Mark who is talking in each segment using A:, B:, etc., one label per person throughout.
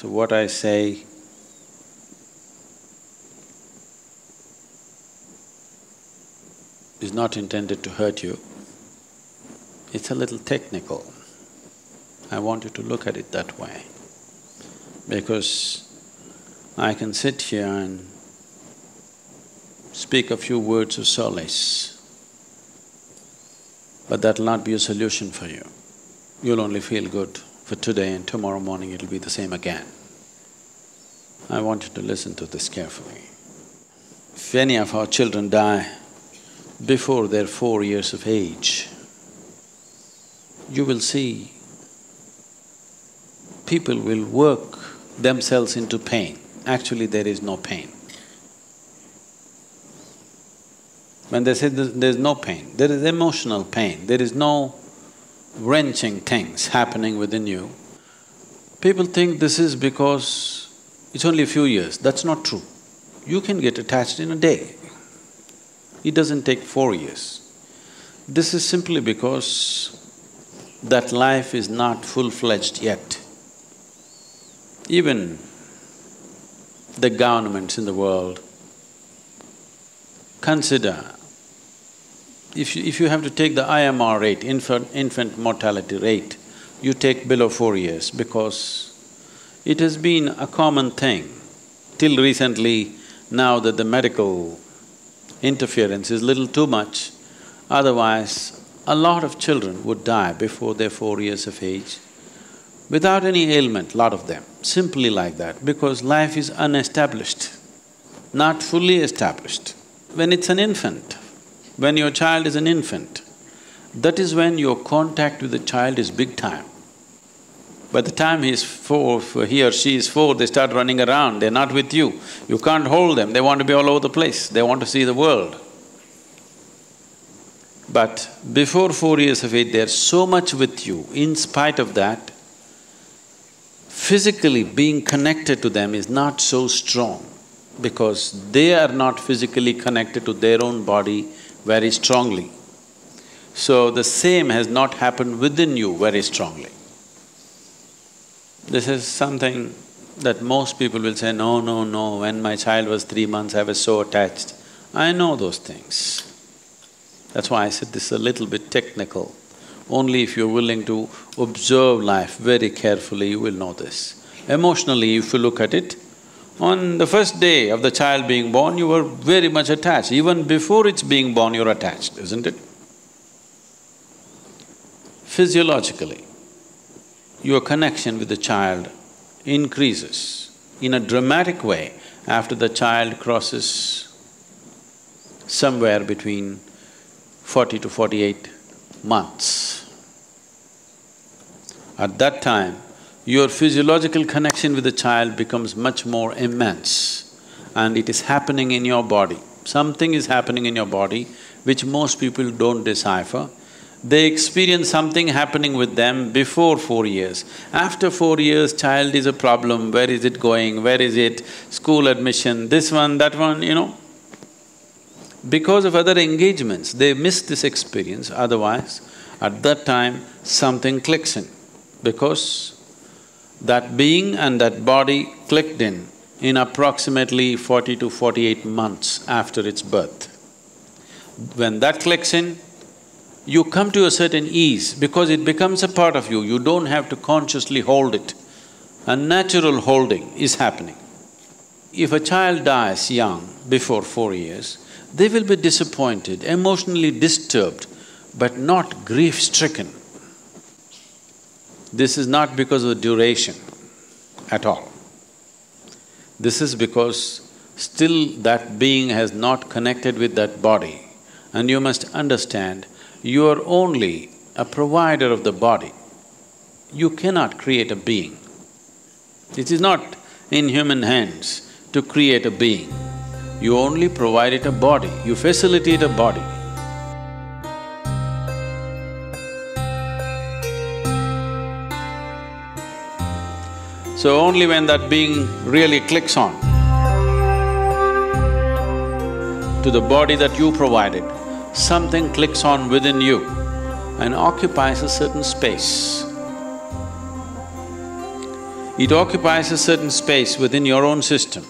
A: So what I say is not intended to hurt you. It's a little technical. I want you to look at it that way, because I can sit here and speak a few words of solace, but that'll not be a solution for you. You'll only feel good for today, and tomorrow morning it'll be the same again. I want you to listen to this carefully. If any of our children die before they're 4 years of age, you will see people will work themselves into pain. Actually, there is no pain. When they say there's no pain, there is emotional pain, there is no wrenching things happening within you. People think this is because it's only a few years. That's not true. You can get attached in a day. It doesn't take 4 years. This is simply because that life is not full-fledged yet. Even the governments in the world consider, if you have to take the IMR rate, infant mortality rate, you take below 4 years, because it has been a common thing till recently. Now that the medical interference is little too much, otherwise a lot of children would die before they're 4 years of age, without any ailment, lot of them, simply like that, because life is unestablished, not fully established. When it's an infant, when your child is an infant, that is when your contact with the child is big time. By the time he or she is 4, they start running around, they're not with you. You can't hold them, they want to be all over the place, they want to see the world. But before 4 years of age, they're so much with you. In spite of that, physically being connected to them is not so strong, because they are not physically connected to their own body very strongly. So the same has not happened within you very strongly. This is something that most people will say, no, no, no, when my child was 3 months, I was so attached. I know those things. That's why I said this is a little bit technical. Only if you're willing to observe life very carefully, you will know this. Emotionally, if you look at it, on the first day of the child being born, you were very much attached. Even before it's being born, you're attached, isn't it? Physiologically, your connection with the child increases in a dramatic way after the child crosses somewhere between 40 to 48 months. At that time, your physiological connection with the child becomes much more immense, and it is happening in your body. Something is happening in your body which most people don't decipher. They experience something happening with them before 4 years. After 4 years, child is a problem, where is it going, where is it, school admission, this one, that one, you know. Because of other engagements, they miss this experience, otherwise at that time something clicks because that being and that body clicked in approximately 40 to 48 months after its birth. When that clicks in, you come to a certain ease because it becomes a part of you, you don't have to consciously hold it. A natural holding is happening. If a child dies young, before 4 years, they will be disappointed, emotionally disturbed, but not grief-stricken. This is not because of the duration at all. This is because still that being has not connected with that body. And you must understand, you are only a provider of the body. You cannot create a being. It is not in human hands to create a being. You only provide it a body, you facilitate a body. So only when that being really clicks on to the body that you provided, something clicks on within you and occupies a certain space. It occupies a certain space within your own system.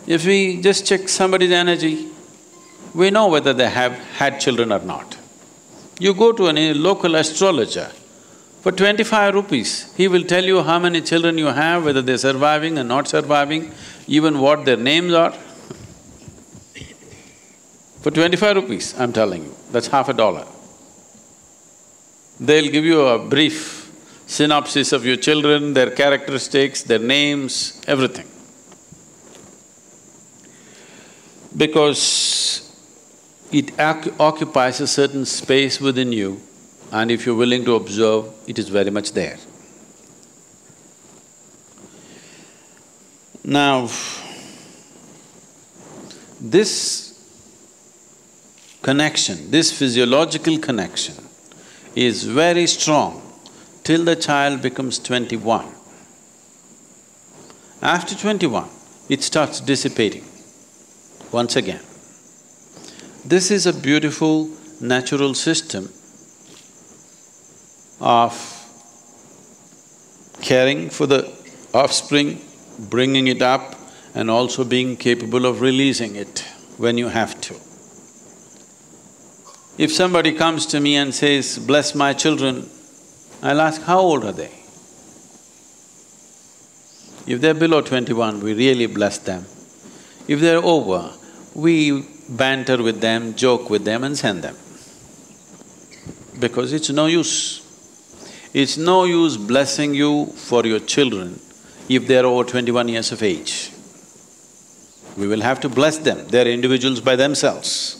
A: If we just check somebody's energy, we know whether they have had children or not. You go to a local astrologer, for 25 rupees, he will tell you how many children you have, whether they're surviving or not surviving, even what their names are. For 25 rupees, I'm telling you, that's $50. They'll give you a brief synopsis of your children, their characteristics, their names, everything. Because it occupies a certain space within you, and if you're willing to observe, it is very much there. Now, this connection, this physiological connection is very strong till the child becomes 21. After 21, it starts dissipating once again. This is a beautiful natural system of caring for the offspring, bringing it up, and also being capable of releasing it when you have to. If somebody comes to me and says, "Bless my children," I'll ask, how old are they? If they're below 21, we really bless them. If they're over, we banter with them, joke with them and send them. Because it's no use. It's no use blessing you for your children if they're over 21 years of age. We will have to bless them, they're individuals by themselves.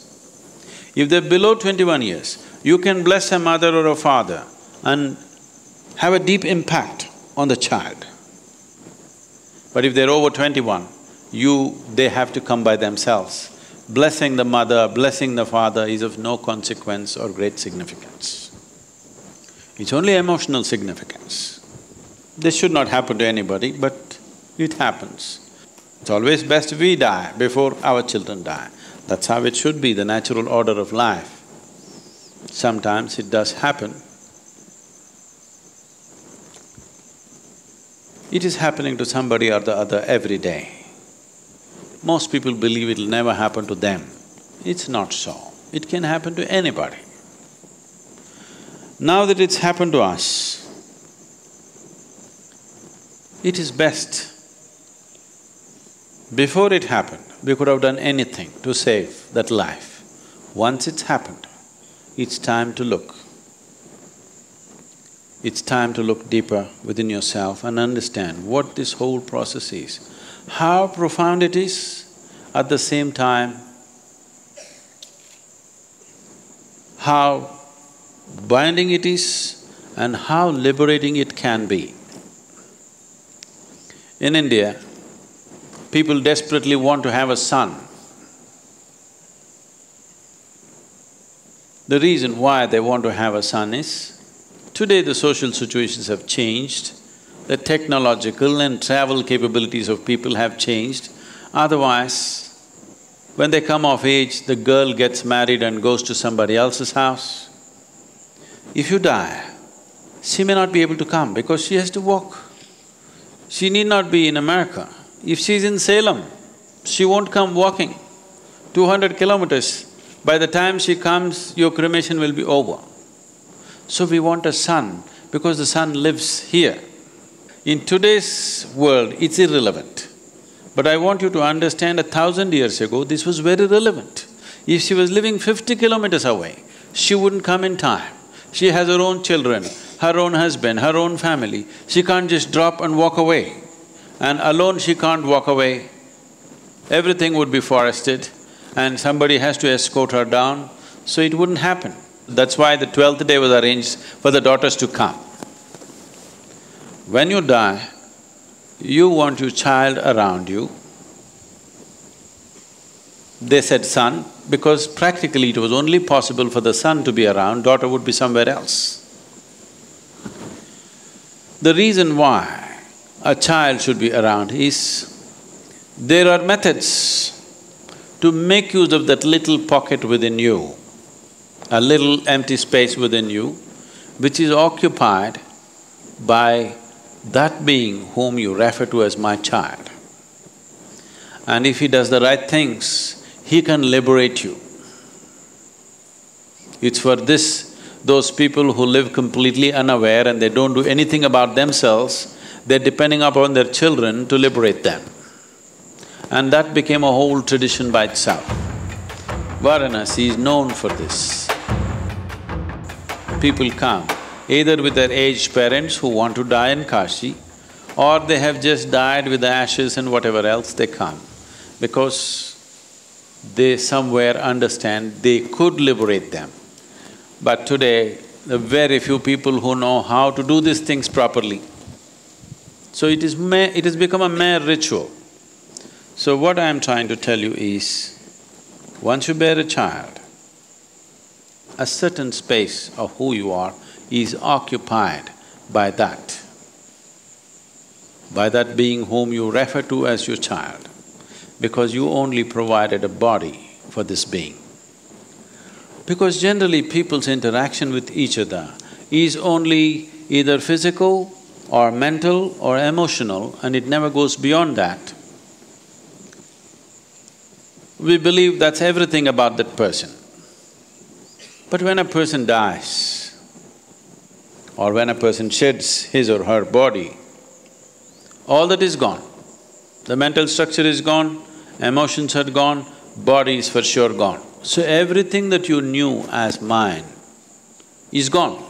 A: If they're below 21 years, you can bless a mother or a father and have a deep impact on the child. But if they're over 21, they have to come by themselves. Blessing the mother, blessing the father is of no consequence or great significance. It's only emotional significance. This should not happen to anybody, but it happens. It's always best we die before our children die. That's how it should be, the natural order of life. Sometimes it does happen. It is happening to somebody or the other every day. Most people believe it'll never happen to them. It's not so. It can happen to anybody. Now that it's happened to us, it is best. Before it happened, we could have done anything to save that life. Once it's happened, it's time to look. It's time to look deeper within yourself and understand what this whole process is, how profound it is, at the same time, how binding it is and how liberating it can be. In India, people desperately want to have a son. The reason why they want to have a son is, today the social situations have changed, the technological and travel capabilities of people have changed. Otherwise, when they come of age, the girl gets married and goes to somebody else's house. If you die, she may not be able to come because she has to walk. She need not be in America. If she's in Salem, she won't come walking 200 kilometers. By the time she comes, your cremation will be over. So we want a son because the son lives here. In today's world, it's irrelevant. But I want you to understand, 1,000 years ago, this was very relevant. If she was living 50 kilometers away, she wouldn't come in time. She has her own children, her own husband, her own family. She can't just drop and walk away. And alone she can't walk away. Everything would be forested and somebody has to escort her down, so it wouldn't happen. That's why the 12th day was arranged for the daughters to come. When you die, you want your child around you. They said son, because practically it was only possible for the son to be around, daughter would be somewhere else. The reason why a child should be around is, there are methods to make use of that little pocket within you, a little empty space within you, which is occupied by that being whom you refer to as my child. And if he does the right things, he can liberate you. It's for this, those people who live completely unaware and they don't do anything about themselves, they're depending upon their children to liberate them. And that became a whole tradition by itself. Varanasi is known for this. People come either with their aged parents who want to die in Kashi, or they have just died with the ashes and whatever else they come, because they somewhere understand they could liberate them. But today, there are very few people who know how to do these things properly. So it has become a mere ritual. So what I am trying to tell you is, once you bear a child, a certain space of who you are is occupied by that being whom you refer to as your child, because you only provided a body for this being. Because generally people's interaction with each other is only either physical or mental or emotional, and it never goes beyond that. We believe that's everything about that person. But when a person dies, or when a person sheds his or her body, all that is gone. The mental structure is gone, emotions are gone, body is for sure gone. So everything that you knew as mine is gone.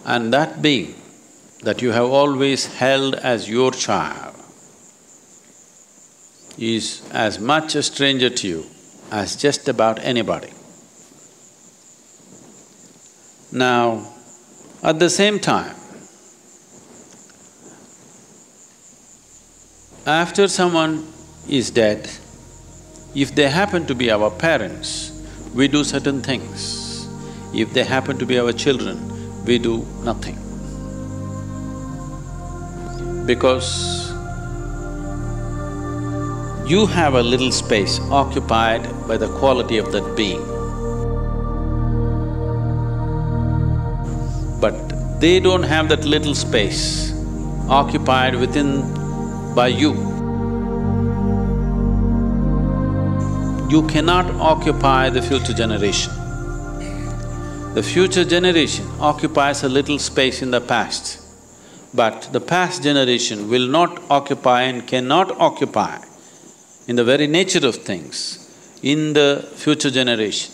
A: And that being that you have always held as your child is as much a stranger to you as just about anybody. Now, at the same time, after someone is dead, if they happen to be our parents, we do certain things. If they happen to be our children, we do nothing. Because you have a little space occupied by the quality of that being. But they don't have that little space occupied by you. You cannot occupy the future generation. The future generation occupies a little space in the past, but the past generation will not occupy and cannot occupy, in the very nature of things, in the future generation.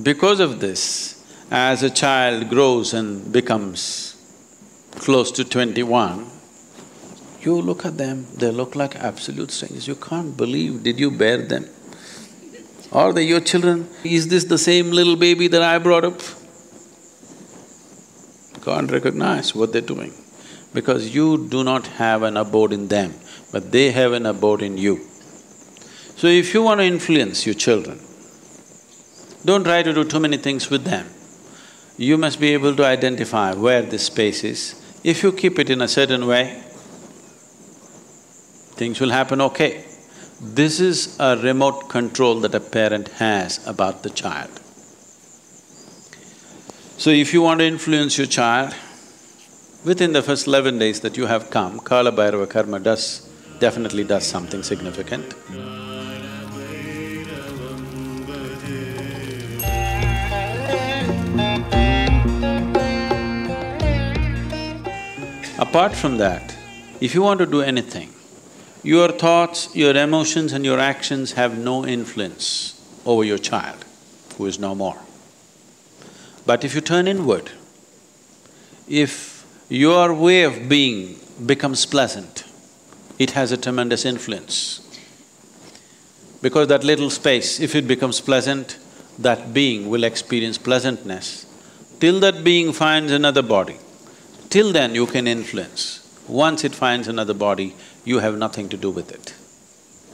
A: Because of this, as a child grows and becomes close to 21, you look at them, they look like absolute strangers. You can't believe, did you bear them? Are they your children? Is this the same little baby that I brought up? Can't recognize what they're doing, because you do not have an abode in them, but they have an abode in you. So if you want to influence your children, don't try to do too many things with them. You must be able to identify where this space is. If you keep it in a certain way, things will happen okay. This is a remote control that a parent has about the child. So if you want to influence your child, within the first 11 days that you have come, Kala Bhairava Karma definitely does something significant. Apart from that, if you want to do anything, your thoughts, your emotions and your actions have no influence over your child, who is no more. But if you turn inward, if your way of being becomes pleasant, it has a tremendous influence. Because that little space, if it becomes pleasant, that being will experience pleasantness. Till that being finds another body, till then you can influence. Once it finds another body, you have nothing to do with it.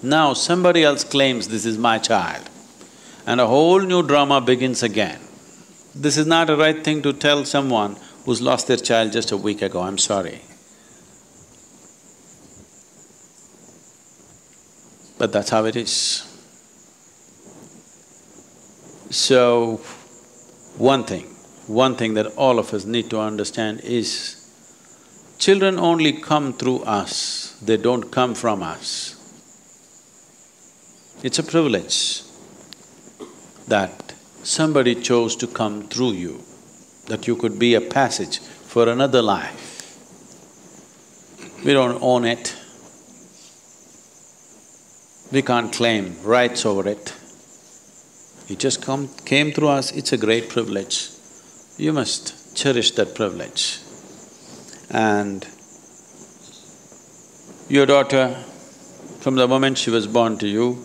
A: Now somebody else claims, this is my child, and a whole new drama begins again. This is not a right thing to tell someone who's lost their child just a week ago, I'm sorry. But that's how it is. So, one thing, one thing that all of us need to understand is, children only come through us, they don't come from us. It's a privilege that somebody chose to come through you, that you could be a passage for another life. We don't own it. We can't claim rights over it. It just came through us, it's a great privilege. You must cherish that privilege. And your daughter, from the moment she was born to you,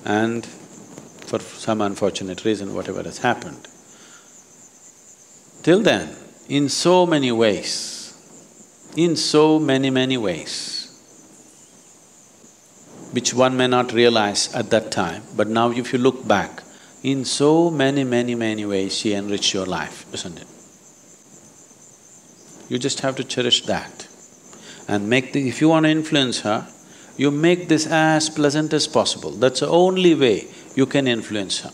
A: and for some unfortunate reason, whatever has happened, till then, in so many ways, in so many ways, which one may not realize at that time, but now if you look back, in so many ways she enriched your life, isn't it? You just have to cherish that and if you want to influence her, you make this as pleasant as possible. That's the only way you can influence her.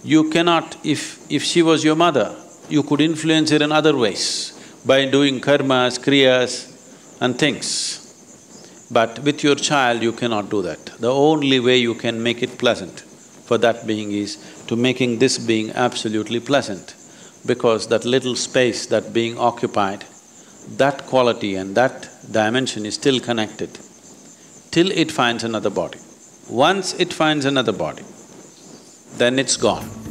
A: You cannot… if she was your mother, you could influence her in other ways by doing karmas, kriyas and things. But with your child, you cannot do that. The only way you can make it pleasant for that being is to making this being absolutely pleasant, because that little space that being occupied, that quality and that dimension is still connected till it finds another body. Once it finds another body, then it's gone.